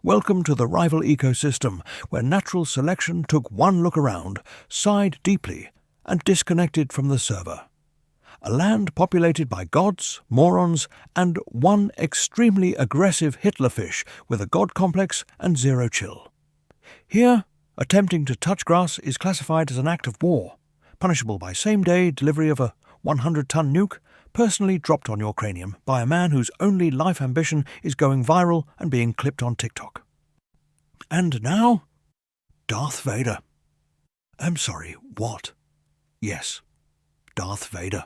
Welcome to the rival ecosystem, where natural selection took one look around, sighed deeply, and disconnected from the server. A land populated by gods, morons, and one extremely aggressive Hitler fish with a god complex and zero chill. Here, attempting to touch grass is classified as an act of war, punishable by same-day delivery of a 100-ton nuke personally dropped on your cranium by a man whose only life ambition is going viral and being clipped on TikTok. And now, Darth Vader. I'm sorry, what? Yes, Darth Vader.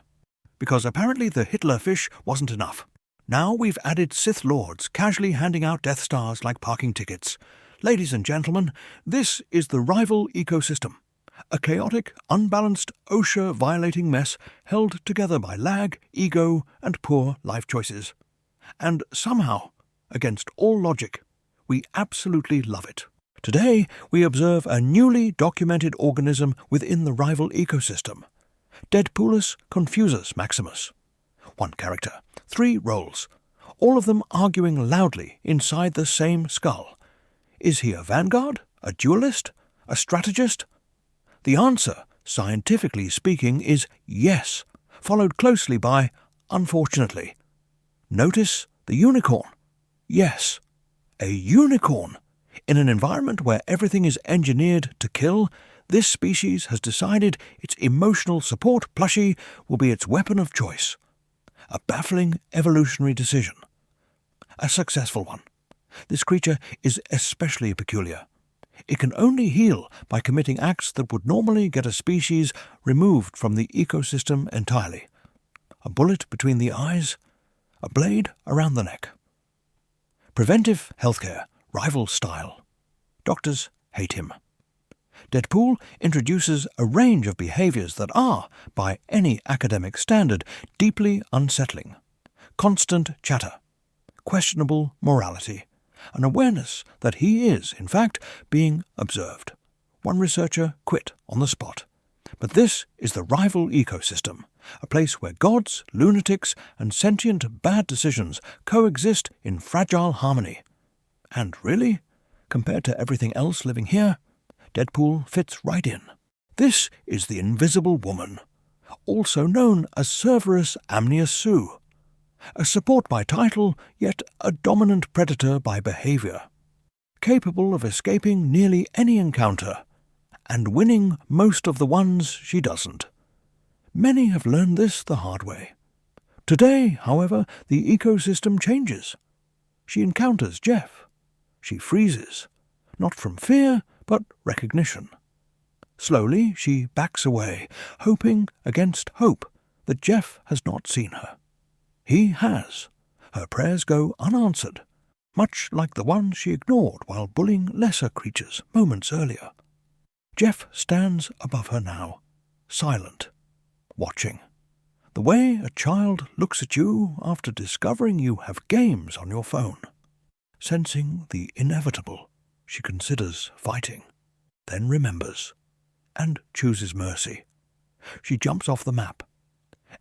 Because apparently the Hitler fish wasn't enough. Now we've added Sith Lords casually handing out Death Stars like parking tickets. Ladies and gentlemen, this is the rival ecosystem. A chaotic, unbalanced, OSHA-violating mess held together by lag, ego, and poor life choices. And somehow, against all logic, we absolutely love it. Today, we observe a newly documented organism within the rival ecosystem. Deadpoolus confusus maximus. One character, 3 roles, all of them arguing loudly inside the same skull. Is he a vanguard, a duelist, a strategist? The answer, scientifically speaking, is yes, followed closely by unfortunately. Notice the unicorn. Yes, a unicorn. In an environment where everything is engineered to kill, this species has decided its emotional support plushie will be its weapon of choice. A baffling evolutionary decision. A successful one. This creature is especially peculiar. It can only heal by committing acts that would normally get a species removed from the ecosystem entirely. A bullet between the eyes, a blade around the neck. Preventive healthcare, rival style. Doctors hate him. Deadpool introduces a range of behaviors that are, by any academic standard, deeply unsettling. Constant chatter, questionable morality, an awareness that he is, in fact, being observed. One researcher quit on the spot. But this is the rival ecosystem, a place where gods, lunatics, and sentient bad decisions coexist in fragile harmony. And really, compared to everything else living here, Deadpool fits right in. This is the Invisible Woman, also known as Cerberus amnius Sue. A support by title, yet a dominant predator by behavior. Capable of escaping nearly any encounter, and winning most of the ones she doesn't. Many have learned this the hard way. Today, however, the ecosystem changes. She encounters Jeff. She freezes, not from fear, but recognition. Slowly she backs away, hoping against hope that Jeff has not seen her. He has. Her prayers go unanswered, much like the one she ignored while bullying lesser creatures moments earlier. Jeff stands above her now, silent, watching. The way a child looks at you after discovering you have games on your phone. Sensing the inevitable, she considers fighting, then remembers, and chooses mercy. She jumps off the map,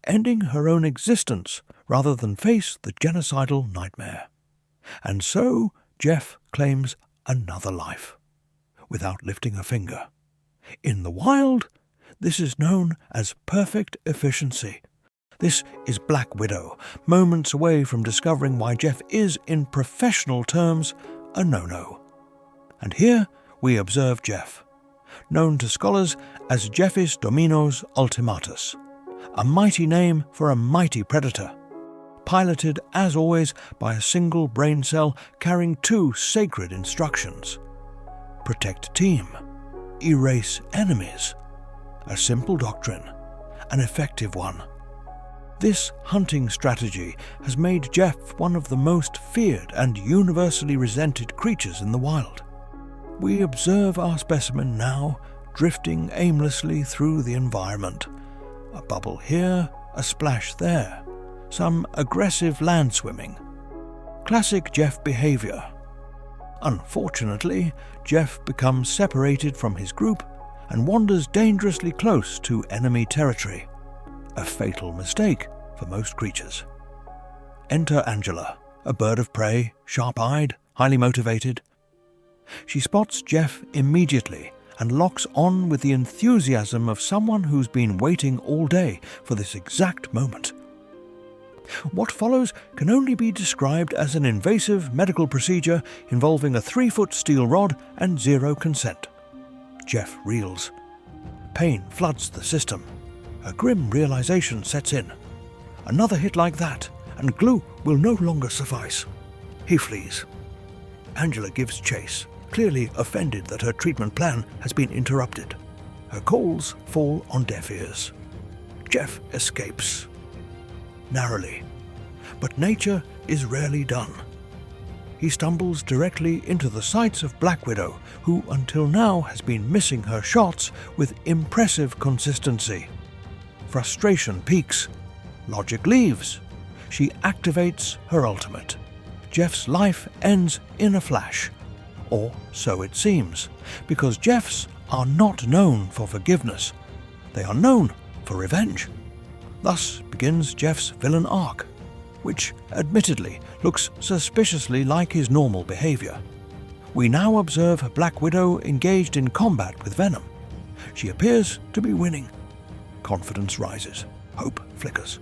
ending her own existence rather than face the genocidal nightmare. And so Jeff claims another life, without lifting a finger. In the wild, this is known as perfect efficiency. This is Black Widow, moments away from discovering why Jeff is, in professional terms, a no-no. And here we observe Jeff, known to scholars as Jeffis Dominos Ultimatus, a mighty name for a mighty predator, piloted as always by a single brain cell carrying 2 sacred instructions. Protect team, erase enemies. A simple doctrine, an effective one. This hunting strategy has made Jeff one of the most feared and universally resented creatures in the wild. We observe our specimen now, drifting aimlessly through the environment. A bubble here, a splash there, some aggressive land swimming. Classic Jeff behavior. Unfortunately, Jeff becomes separated from his group and wanders dangerously close to enemy territory. A fatal mistake for most creatures. Enter Angela, a bird of prey, sharp-eyed, highly motivated. She spots Jeff immediately and locks on with the enthusiasm of someone who's been waiting all day for this exact moment. What follows can only be described as an invasive medical procedure involving a 3-foot steel rod and zero consent. Jeff reels. Pain floods the system. A grim realization sets in. Another hit like that, and glue will no longer suffice. He flees. Angela gives chase, clearly offended that her treatment plan has been interrupted. Her calls fall on deaf ears. Jeff escapes. Narrowly. But nature is rarely done. He stumbles directly into the sights of Black Widow, who until now has been missing her shots with impressive consistency. Frustration peaks. Logic leaves. She activates her ultimate. Jeff's life ends in a flash. Or so it seems, because Jeffs are not known for forgiveness. They are known for revenge. Thus begins Jeff's villain arc, which admittedly looks suspiciously like his normal behavior. We now observe Black Widow engaged in combat with Venom. She appears to be winning. Confidence rises. Hope flickers.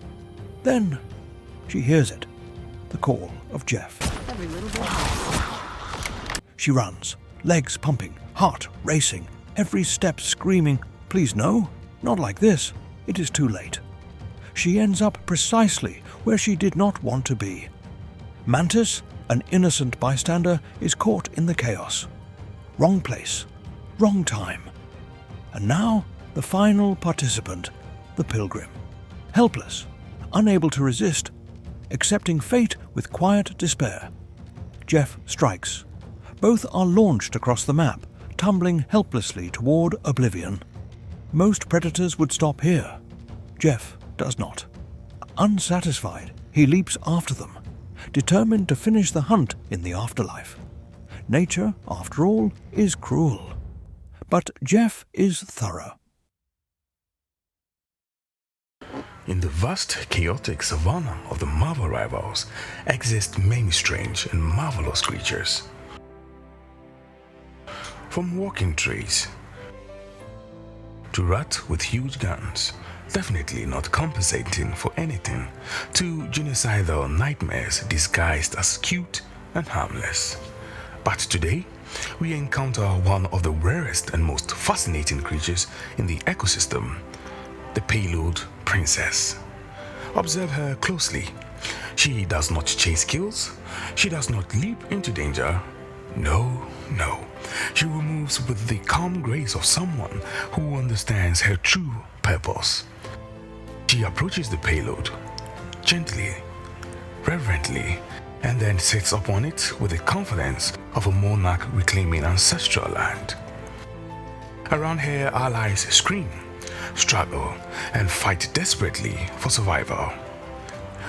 Then she hears it, the call of Jeff. Every little bit helps. She runs, legs pumping, heart racing, every step screaming, "Please no, not like this, it is too late." She ends up precisely where she did not want to be. Mantis, an innocent bystander, is caught in the chaos. Wrong place, wrong time. And now, the final participant, the Pilgrim. Helpless, unable to resist, accepting fate with quiet despair. Jeff strikes. Both are launched across the map, tumbling helplessly toward oblivion. Most predators would stop here. Jeff does not. Unsatisfied, he leaps after them, determined to finish the hunt in the afterlife. Nature, after all, is cruel. But Jeff is thorough. In the vast, chaotic savanna of the Marvel rivals exist many strange and marvelous creatures. From walking trees to rats with huge guns, definitely not compensating for anything, to genocidal nightmares disguised as cute and harmless. But today, we encounter one of the rarest and most fascinating creatures in the ecosystem, the payload princess. Observe her closely. She does not chase kills. She does not leap into danger. No. She moves with the calm grace of someone who understands her true purpose. She approaches the payload, gently, reverently, and then sits upon it with the confidence of a monarch reclaiming ancestral land. Around her, allies scream, struggle, and fight desperately for survival.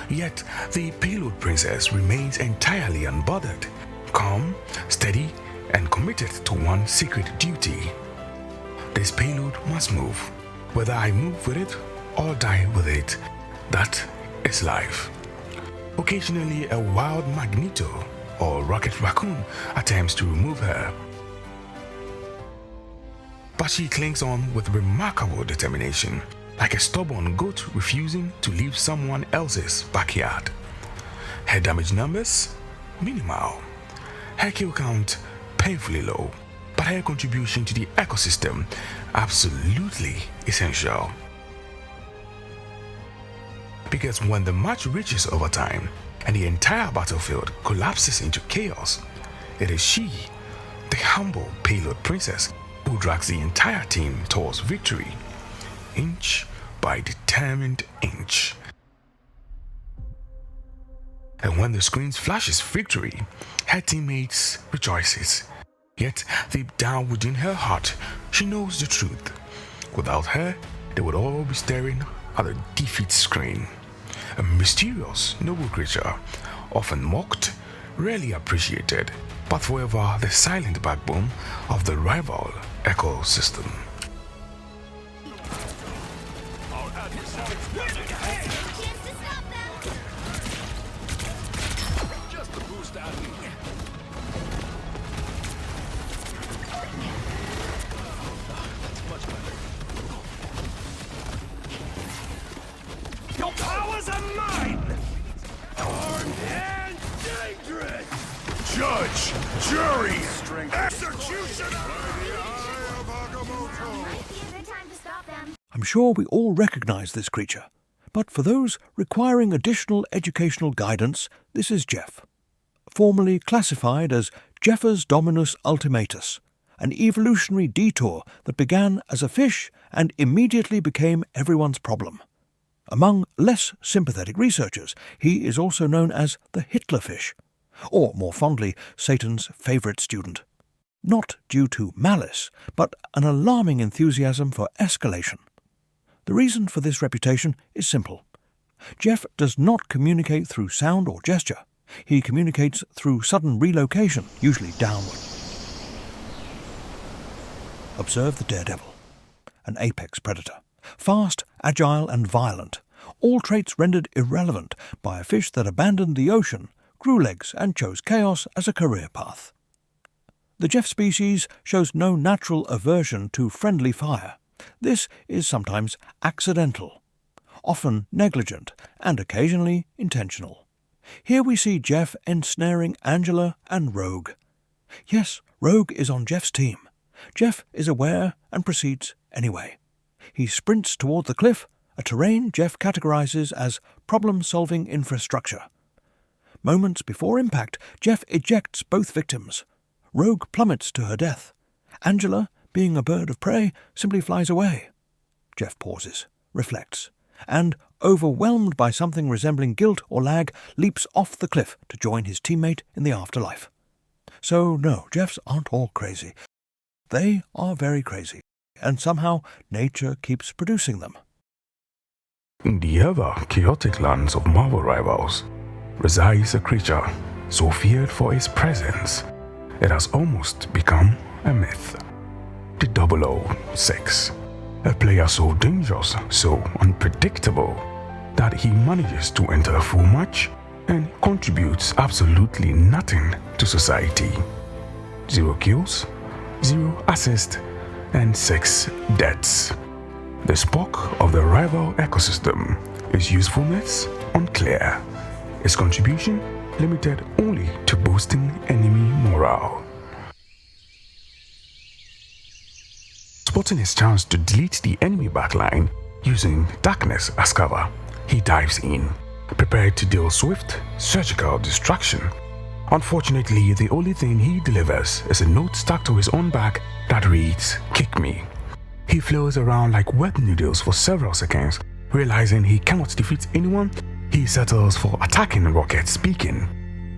Yet, the payload princess remains entirely unbothered, calm, steady, and committed to one secret duty. This payload must move. Whether I move with it or die with it, that is life. Occasionally, a wild Magneto or Rocket Raccoon attempts to remove her, but she clings on with remarkable determination, like a stubborn goat refusing to leave someone else's backyard. Her damage numbers? Minimal. Her kill count? Painfully low. But her contribution to the ecosystem? Absolutely essential. Because when the match reaches overtime and the entire battlefield collapses into chaos, it is she, the humble payload princess, who drags the entire team towards victory, inch by determined inch. And when the screen flashes victory, her teammates rejoices. Yet deep down within her heart, she knows the truth. Without her, they would all be staring at the defeat screen. A mysterious, noble creature, often mocked, rarely appreciated, but forever the silent backbone of the rival ecosystem. Fury! Execution! I'm sure we all recognize this creature, but for those requiring additional educational guidance, this is Jeff. Formerly classified as Jeffers dominus ultimatus, an evolutionary detour that began as a fish and immediately became everyone's problem. Among less sympathetic researchers, he is also known as the Hitler fish, or more fondly, Satan's favourite student. Not due to malice, but an alarming enthusiasm for escalation. The reason for this reputation is simple. Jeff does not communicate through sound or gesture. He communicates through sudden relocation, usually downward. Observe the daredevil, an apex predator. Fast, agile and violent, all traits rendered irrelevant by a fish that abandoned the ocean, grew legs and chose chaos as a career path. The Jeff species shows no natural aversion to friendly fire. This is sometimes accidental, often negligent, and occasionally intentional. Here we see Jeff ensnaring Angela and Rogue. Yes, Rogue is on Jeff's team. Jeff is aware and proceeds anyway. He sprints toward the cliff, a terrain Jeff categorizes as problem-solving infrastructure. Moments before impact, Jeff ejects both victims. Rogue plummets to her death. Angela, being a bird of prey, simply flies away. Jeff pauses, reflects, and, overwhelmed by something resembling guilt or lag, leaps off the cliff to join his teammate in the afterlife. So no, Jeffs aren't all crazy. They are very crazy, and somehow nature keeps producing them. In the ever-chaotic lands of Marvel rivals resides a creature so feared for its presence it has almost become a myth. The 006. A player so dangerous, so unpredictable, that he manages to enter a full match and contributes absolutely nothing to society. 0 kills, 0 assists, and 6 deaths. The spark of the rival ecosystem, its usefulness unclear, its contribution limited only to boosting enemy morale. Spotting his chance to delete the enemy backline using darkness as cover, he dives in, prepared to deal swift, surgical destruction. Unfortunately, the only thing he delivers is a note stuck to his own back that reads, "Kick me." He flows around like wet noodles for several seconds. Realizing he cannot defeat anyone, he settles for attacking Rocket speaking.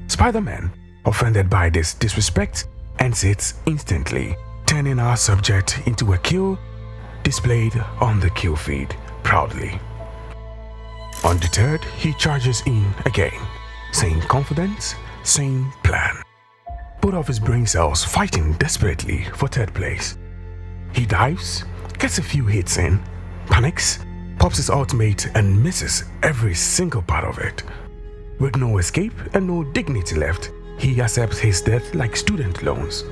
Spider-Man, offended by this disrespect, ends it instantly, turning our subject into a kill displayed on the kill feed proudly. Undeterred, he charges in again, same confidence, same plan. Both of his brain cells fighting desperately for third place. He dives, gets a few hits in, panics, pops his ultimate and misses every single part of it. With no escape and no dignity left, he accepts his death like student loans,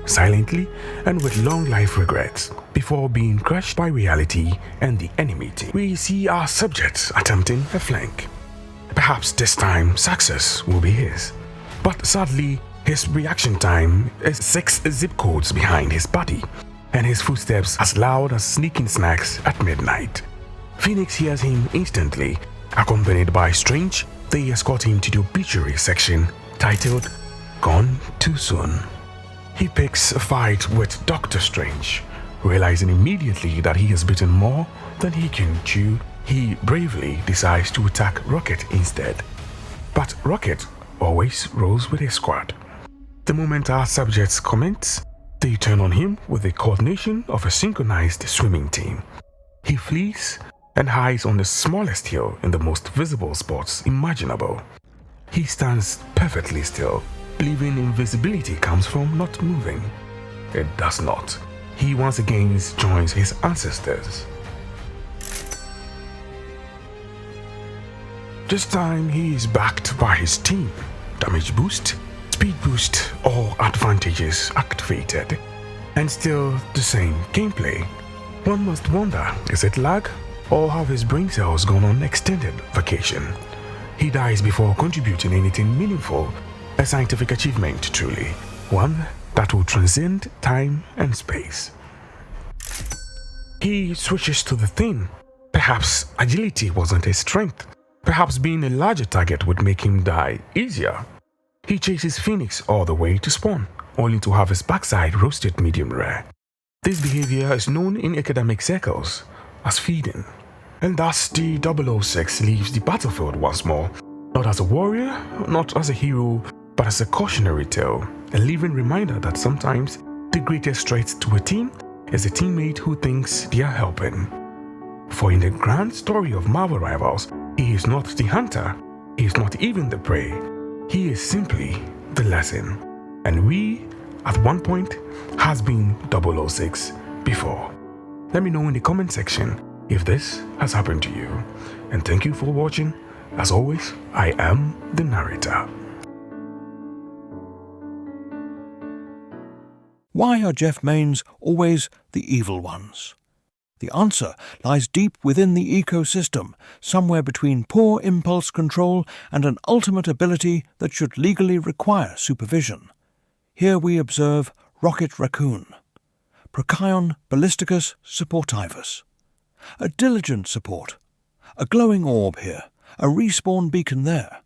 silently and with long life regrets, before being crushed by reality and the enemy team. We see our subjects attempting a flank. Perhaps this time success will be his. But sadly, his reaction time is 6 zip codes behind his body, and his footsteps as loud as sneaking snacks at midnight. Phoenix hears him instantly. Accompanied by Strange, they escort him to the obituary section titled "Gone Too Soon." He picks a fight with Doctor Strange. Realizing immediately that he has bitten more than he can chew, he bravely decides to attack Rocket instead. But Rocket always rolls with his squad. The moment our subjects commence, they turn on him with the coordination of a synchronized swimming team. He flees and hides on the smallest hill in the most visible spots imaginable. He stands perfectly still, believing invisibility comes from not moving. It does not. He once again joins his ancestors. This time he is backed by his team. Damage boost, speed boost, all advantages activated. And still the same gameplay. One must wonder, is it lag? Or have his brain cells gone on extended vacation? He dies before contributing anything meaningful, a scientific achievement truly. one that will transcend time and space. He switches to the thing. Perhaps agility wasn't his strength. Perhaps being a larger target would make him die easier. He chases Phoenix all the way to spawn, only to have his backside roasted medium rare. This behavior is known in academic circles as feeding. And thus the 006 leaves the battlefield once more, not as a warrior, not as a hero, but as a cautionary tale, a living reminder that sometimes the greatest threat to a team is a teammate who thinks they are helping. For in the grand story of Marvel Rivals, he is not the hunter, he is not even the prey, he is simply the lesson. And we, at one point, has been 006 before. Let me know in the comment section if this has happened to you. And thank you for watching. As always, I am the narrator. Why are Jeff mains always the evil ones? The answer lies deep within the ecosystem, somewhere between poor impulse control and an ultimate ability that should legally require supervision. Here we observe Rocket Raccoon, Procyon ballisticus supportivus. A diligent support, a glowing orb here, a respawn beacon there.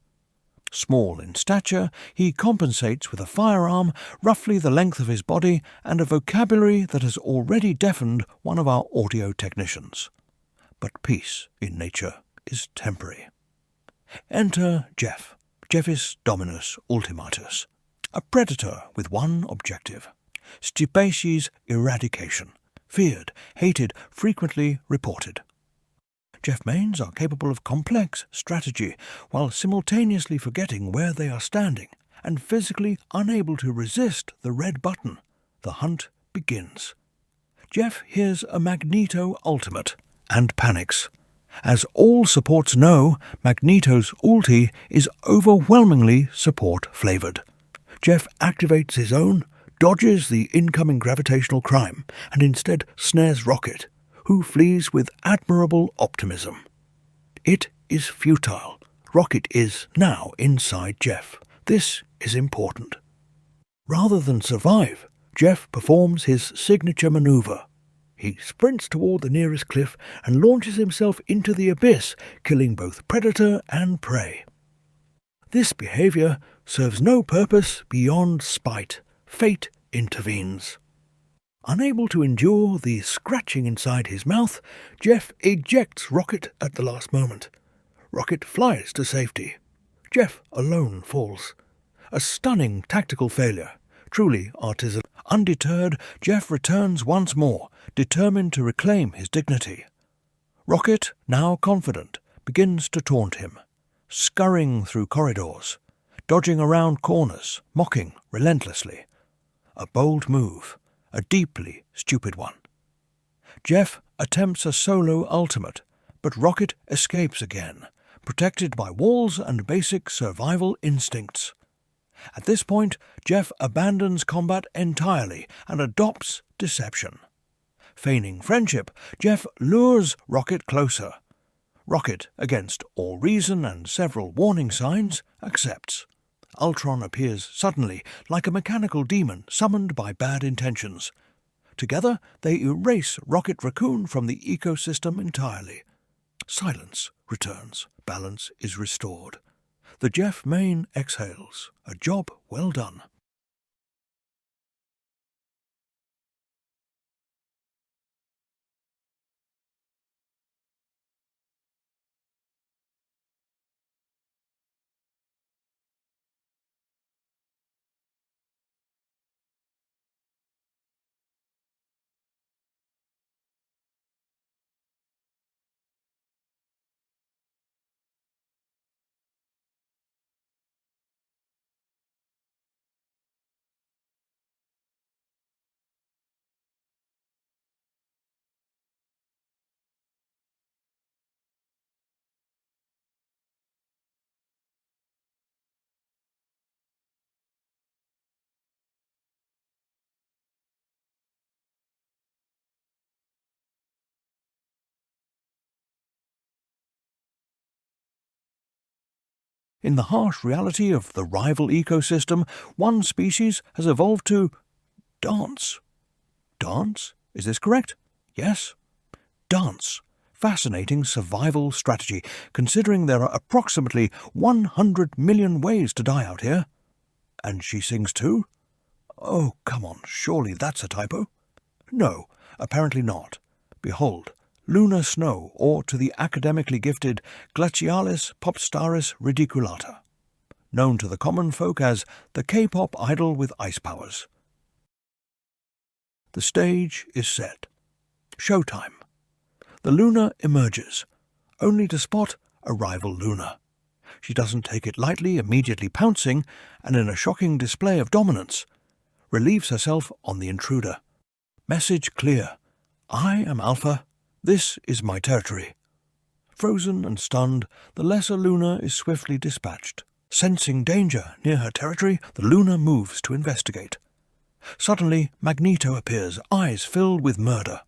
Small in stature, he compensates with a firearm roughly the length of his body and a vocabulary that has already deafened one of our audio technicians. But peace in nature is temporary. Enter Jeff, Jeffis Dominus Ultimatus, a predator with one objective: species eradication. Feared, hated, frequently reported. Jeff mains are capable of complex strategy while simultaneously forgetting where they are standing and physically unable to resist the red button. The hunt begins. Jeff hears a Magneto ultimate and panics. As all supports know, Magneto's ulti is overwhelmingly support-flavored. Jeff activates his own, dodges the incoming gravitational crime, and instead snares Rocket, who flees with admirable optimism. It is futile. Rocket is now inside Jeff. This is important. Rather than survive, Jeff performs his signature maneuver. He sprints toward the nearest cliff and launches himself into the abyss, killing both predator and prey. This behavior serves no purpose beyond spite. Fate intervenes. Unable to endure the scratching inside his mouth, Jeff ejects Rocket at the last moment. Rocket flies to safety. Jeff alone falls. A stunning tactical failure, truly artisanal. Undeterred, Jeff returns once more, determined to reclaim his dignity. Rocket, now confident, begins to taunt him, scurrying through corridors, dodging around corners, mocking relentlessly. A bold move. A deeply stupid one. Jeff attempts a solo ultimate, but Rocket escapes again, protected by walls and basic survival instincts. At this point, Jeff abandons combat entirely and adopts deception. Feigning friendship, Jeff lures Rocket closer. Rocket, against all reason and several warning signs, accepts. Ultron appears suddenly, like a mechanical demon summoned by bad intentions. Together, they erase Rocket Raccoon from the ecosystem entirely. Silence returns. Balance is restored. The Jeff main exhales. A job well done. In the harsh reality of the rival ecosystem, one species has evolved to dance. Dance? Is this correct? Yes. Dance. Fascinating survival strategy, considering there are approximately 100 million ways to die out here. And she sings too? Oh, come on, surely that's a typo. No, apparently not. Behold, lunar snow, or to the academically gifted Glacialis popstaris ridiculata, known to the common folk as the K-pop idol with ice powers. The stage is set. Showtime. The Luna emerges, only to spot a rival Luna. She doesn't take it lightly, immediately pouncing, and in a shocking display of dominance, relieves herself on the intruder. Message clear. I am Alpha. This is my territory. Frozen and stunned, the lesser Luna is swiftly dispatched. Sensing danger near her territory, the Luna moves to investigate. Suddenly, Magneto appears, eyes filled with murder.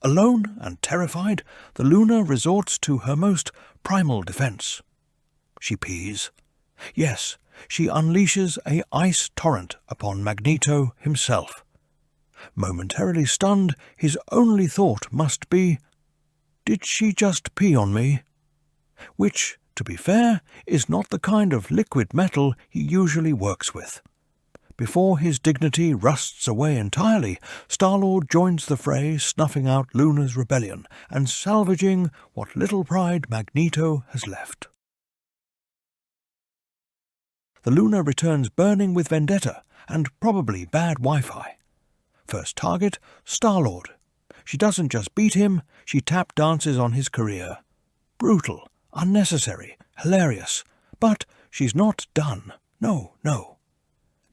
Alone and terrified, the Luna resorts to her most primal defense. She pees. Yes, she unleashes a ice torrent upon Magneto himself. Momentarily stunned, his only thought must be, did she just pee on me? Which, to be fair, is not the kind of liquid metal he usually works with. Before his dignity rusts away entirely, Star-Lord joins the fray, snuffing out Luna's rebellion and salvaging what little pride Magneto has left. The Luna returns burning with vendetta and probably bad Wi-Fi. First target, Star-Lord. She doesn't just beat him, she tap dances on his career. Brutal, unnecessary, hilarious. But she's not done. No.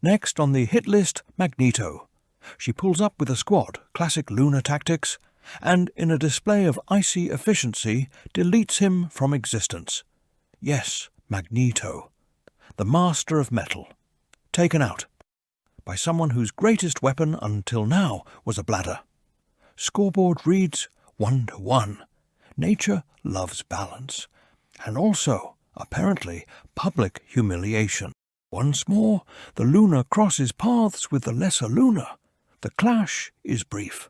Next on the hit list, Magneto. She pulls up with a squad, classic Luna tactics, and in a display of icy efficiency, deletes him from existence. Yes, Magneto. The master of metal. Taken out. By someone whose greatest weapon until now was a bladder. Scoreboard reads 1-1. Nature loves balance. And also, apparently, public humiliation. Once more, the Luna crosses paths with the lesser Luna. The clash is brief.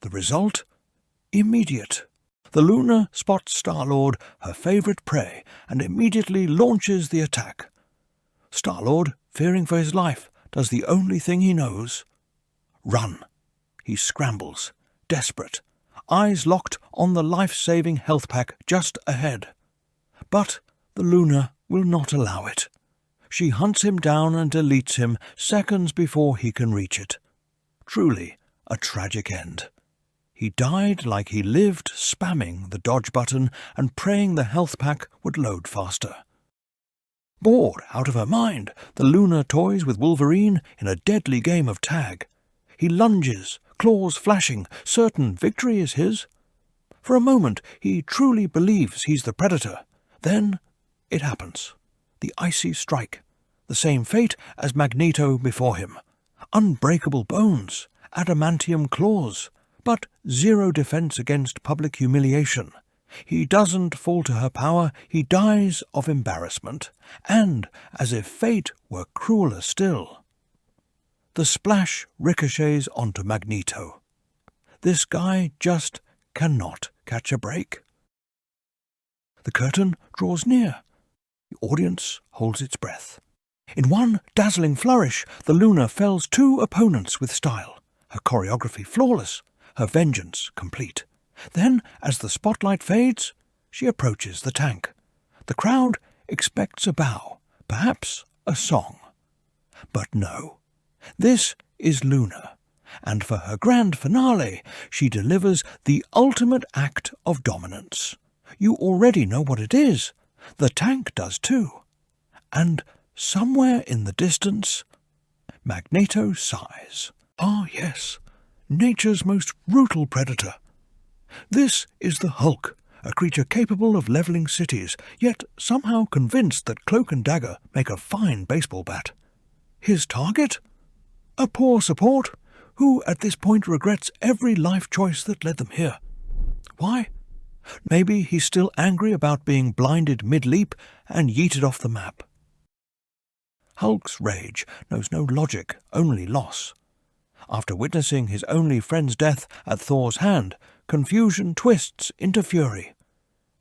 The result? Immediate. The Luna spots Star-Lord, her favourite prey, and immediately launches the attack. Star-Lord, fearing for his life, does the only thing he knows. Run. He scrambles, desperate, eyes locked on the life-saving health pack just ahead. But the Luna will not allow it. She hunts him down and deletes him seconds before he can reach it. Truly a tragic end. He died like he lived, spamming the dodge button and praying the health pack would load faster. Bored out of her mind, the Luna toys with Wolverine in a deadly game of tag. He lunges, claws flashing, certain victory is his. For a moment, he truly believes he's the predator. Then it happens. The icy strike. The same fate as Magneto before him. Unbreakable bones, adamantium claws, but zero defense against public humiliation. He doesn't fall to her power, he dies of embarrassment, and, as if fate were crueler still, the splash ricochets onto Magneto. This guy just cannot catch a break. The curtain draws near. The audience holds its breath. In one dazzling flourish, the Luna fells 2 opponents with style, her choreography flawless, her vengeance complete. Then, as the spotlight fades, she approaches the tank. The crowd expects a bow, perhaps a song. But no, this is Luna, and for her grand finale, she delivers the ultimate act of dominance. You already know what it is. The tank does too. And somewhere in the distance, Magneto sighs. Ah, yes, nature's most brutal predator. This is the Hulk, a creature capable of levelling cities, yet somehow convinced that cloak and dagger make a fine baseball bat. His target? A poor support, who at this point regrets every life choice that led them here. Why? Maybe he's still angry about being blinded mid-leap and yeeted off the map. Hulk's rage knows no logic, only loss. After witnessing his only friend's death at Thor's hand, confusion twists into fury.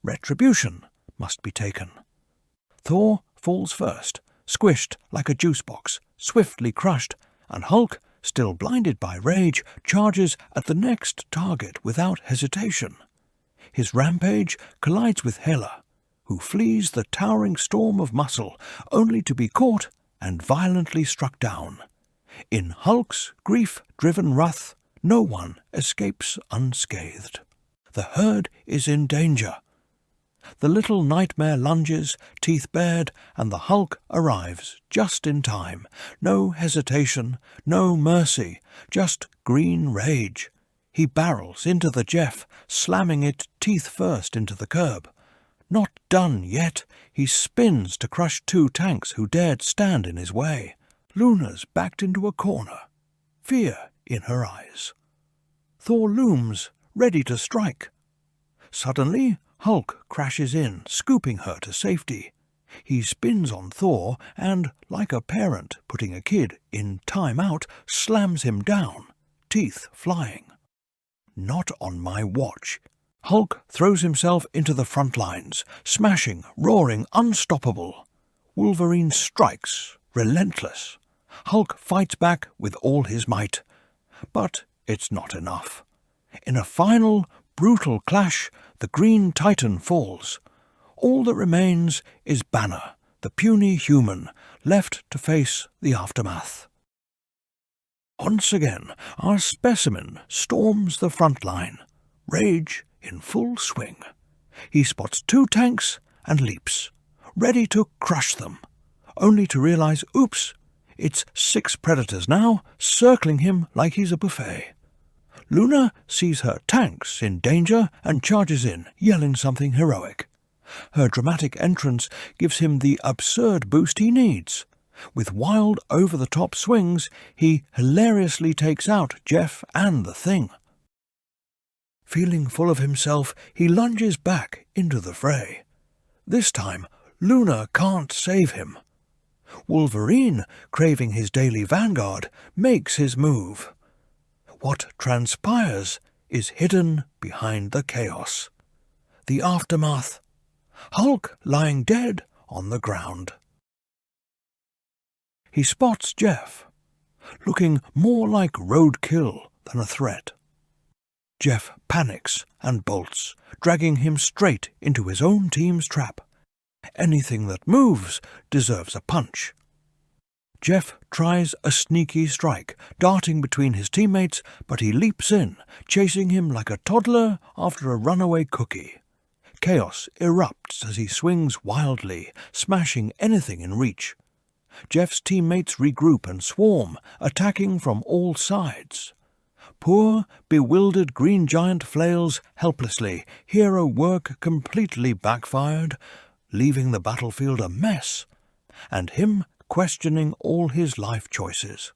Retribution must be taken. Thor falls first, squished like a juice box, swiftly crushed, and Hulk, still blinded by rage, charges at the next target without hesitation. His rampage collides with Hela, who flees the towering storm of muscle, only to be caught and violently struck down. In Hulk's grief-driven wrath, no one escapes unscathed. The herd is in danger. The little nightmare lunges, teeth bared, and the Hulk arrives just in time. No hesitation, no mercy, just green rage. He barrels into the Jeff, slamming it teeth first into the curb. Not done yet, he spins to crush two tanks who dared stand in his way. Luna's backed into a corner, fear in her eyes. Thor looms, ready to strike. Suddenly, Hulk crashes in, scooping her to safety. He spins on Thor and, like a parent putting a kid in time out, slams him down, teeth flying. Not on my watch. Hulk throws himself into the front lines, smashing, roaring, unstoppable. Wolverine strikes, relentless. Hulk fights back with all his might. But it's not enough. In a final, brutal clash, the Green Titan falls. All that remains is Banner, the puny human, left to face the aftermath. Once again, our specimen storms the front line, rage in full swing. He spots two tanks and leaps, ready to crush them, only to realize, oops, it's 6 predators now, circling him like he's a buffet. Luna sees her tanks in danger and charges in, yelling something heroic. Her dramatic entrance gives him the absurd boost he needs. With wild, over-the-top swings, he hilariously takes out Jeff and the Thing. Feeling full of himself, he lunges back into the fray. This time, Luna can't save him. Wolverine, craving his daily vanguard, makes his move. What transpires is hidden behind the chaos. The aftermath. Hulk lying dead on the ground. He spots Jeff, looking more like roadkill than a threat. Jeff panics and bolts, dragging him straight into his own team's trap. Anything that moves deserves a punch. Jeff tries a sneaky strike, darting between his teammates, but he leaps in, chasing him like a toddler after a runaway cookie. Chaos erupts as he swings wildly, smashing anything in reach. Jeff's teammates regroup and swarm, attacking from all sides. Poor, bewildered Green Giant flails helplessly, hero work completely backfired, leaving the battlefield a mess, and him questioning all his life choices.